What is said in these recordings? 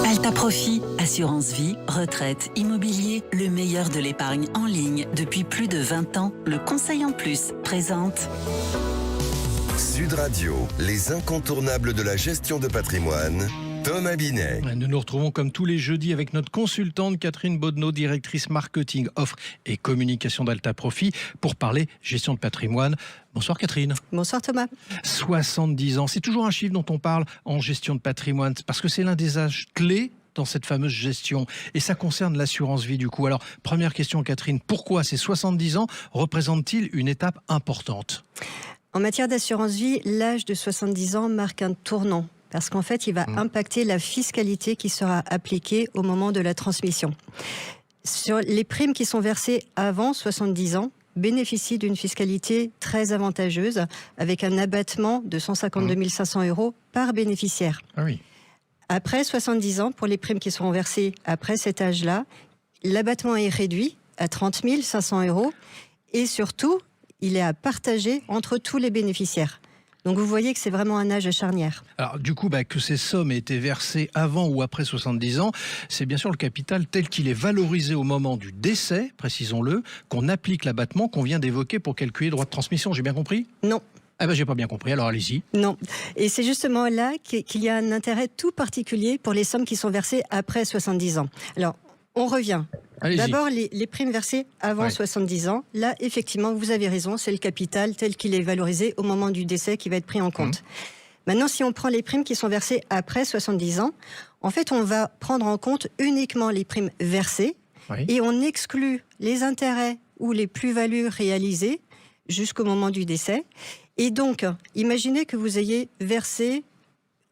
Alta Profit, assurance vie, retraite, immobilier, le meilleur de l'épargne en ligne depuis plus de 20 ans. Le Conseil en Plus présente Sud Radio, les incontournables de la gestion de patrimoine. Thomas Binet. Nous nous retrouvons comme tous les jeudis avec notre consultante Catherine Bodneau, directrice marketing, offre et communication d'Alta Profit, pour parler gestion de patrimoine. Bonsoir Catherine. Bonsoir Thomas. 70 ans, c'est toujours un chiffre dont on parle en gestion de patrimoine, parce que c'est l'un des âges clés dans cette fameuse gestion. Et ça concerne l'assurance vie du coup. Alors, première question Catherine, pourquoi ces 70 ans représentent-ils une étape importante ? En matière d'assurance vie, l'âge de 70 ans marque un tournant. Parce qu'en fait, il va impacter la fiscalité qui sera appliquée au moment de la transmission. Sur les primes qui sont versées avant 70 ans, bénéficient d'une fiscalité très avantageuse, avec un abattement de 152 500 € par bénéficiaire. Ah oui. Après 70 ans, pour les primes qui seront versées après cet âge-là, l'abattement est réduit à 30 500 € et surtout, il est à partager entre tous les bénéficiaires. Donc vous voyez que c'est vraiment un âge charnière. Alors du coup, que ces sommes aient été versées avant ou après 70 ans, c'est bien sûr le capital tel qu'il est valorisé au moment du décès, précisons-le, qu'on applique l'abattement qu'on vient d'évoquer pour calculer le droit de transmission. J'ai bien compris ? Non. Ah j'ai pas bien compris, alors allez-y. Non. Et c'est justement là qu'il y a un intérêt tout particulier pour les sommes qui sont versées après 70 ans. Alors, on revient. Allez-y. D'abord, les primes versées avant 70 ans. Là, effectivement, vous avez raison, c'est le capital tel qu'il est valorisé au moment du décès qui va être pris en compte. Maintenant, si on prend les primes qui sont versées après 70 ans, en fait, on va prendre en compte uniquement les primes versées et on exclut les intérêts ou les plus-values réalisées jusqu'au moment du décès. Et donc, imaginez que vous ayez versé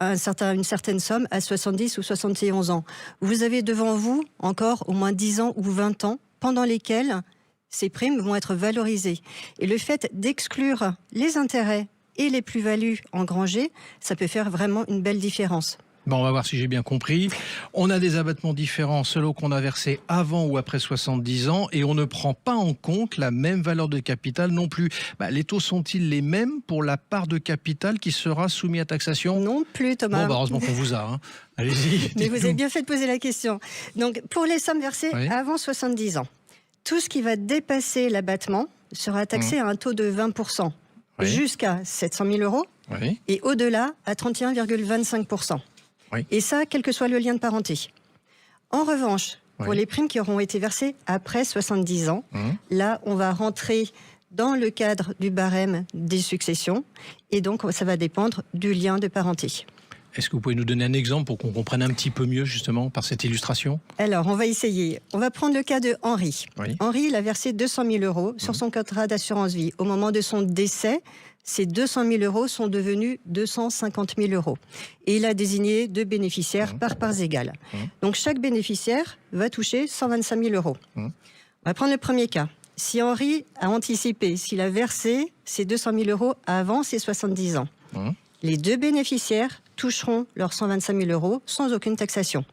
une certaine somme à 70 ou 71 ans. Vous avez devant vous encore au moins 10 ans ou 20 ans pendant lesquels ces primes vont être valorisées. Et le fait d'exclure les intérêts et les plus-values engrangées, ça peut faire vraiment une belle différence. Bon, on va voir si j'ai bien compris. On a des abattements différents selon qu'on a versé avant ou après 70 ans et on ne prend pas en compte la même valeur de capital non plus. Les taux sont-ils les mêmes pour la part de capital qui sera soumise à taxation ? Non plus, Thomas. Bon, heureusement qu'on vous a. Allez-y. Mais vous avez bien fait de poser la question. Donc, pour les sommes versées avant 70 ans, tout ce qui va dépasser l'abattement sera taxé à un taux de 20%, jusqu'à 700 000 € et au-delà à 31,25%. Et ça, quel que soit le lien de parenté. En revanche, pour les primes qui auront été versées après 70 ans, là, on va rentrer dans le cadre du barème des successions et donc ça va dépendre du lien de parenté. Est-ce que vous pouvez nous donner un exemple pour qu'on comprenne un petit peu mieux justement par cette illustration ? Alors, on va essayer. On va prendre le cas de Henri. Henri, il a versé 200 000 € sur son contrat d'assurance vie. Au moment de son décès, ces 200 000 € sont devenus 250 000 €. Et il a désigné 2 bénéficiaires par parts égales. Donc, chaque bénéficiaire va toucher 125 000 €. On va prendre le premier cas. Si Henri a anticipé, s'il a versé ces 200 000 € avant ses 70 ans, les 2 bénéficiaires toucheront leurs 125 000 € sans aucune taxation,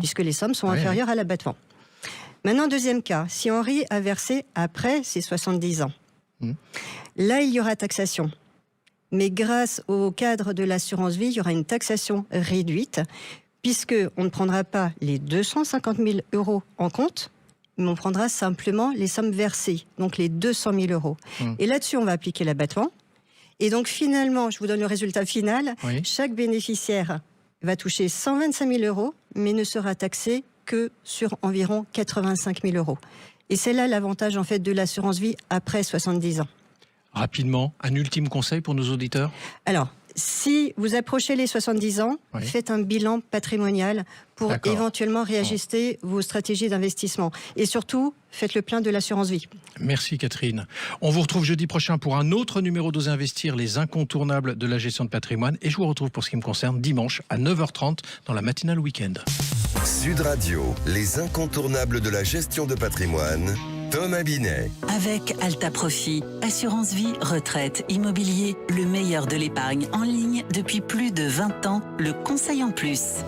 puisque les sommes sont inférieures à l'abattement. Maintenant, deuxième cas, si Henri a versé après ses 70 ans, là, il y aura taxation. Mais grâce au cadre de l'assurance vie, il y aura une taxation réduite, puisqu'on ne prendra pas les 250 000 € en compte, mais on prendra simplement les sommes versées, donc les 200 000 €. Et là-dessus, on va appliquer l'abattement. Et donc finalement, je vous donne le résultat final, chaque bénéficiaire va toucher 125 000 €, mais ne sera taxé que sur environ 85 000 €. Et c'est là l'avantage en fait de l'assurance vie après 70 ans. Rapidement, un ultime conseil pour nos auditeurs ? Alors, si vous approchez les 70 ans, faites un bilan patrimonial pour éventuellement réajuster vos stratégies d'investissement. Et surtout, faites le plein de l'assurance vie. Merci Catherine. On vous retrouve jeudi prochain pour un autre numéro d'Osez Investir, les incontournables de la gestion de patrimoine. Et je vous retrouve pour ce qui me concerne dimanche à 9h30 dans la matinale week-end. Sud Radio, les incontournables de la gestion de patrimoine. Thomas Binet. avec Alta Profit, assurance vie, retraite, immobilier, le meilleur de l'épargne en ligne depuis plus de 20 ans. Le Conseil en Plus.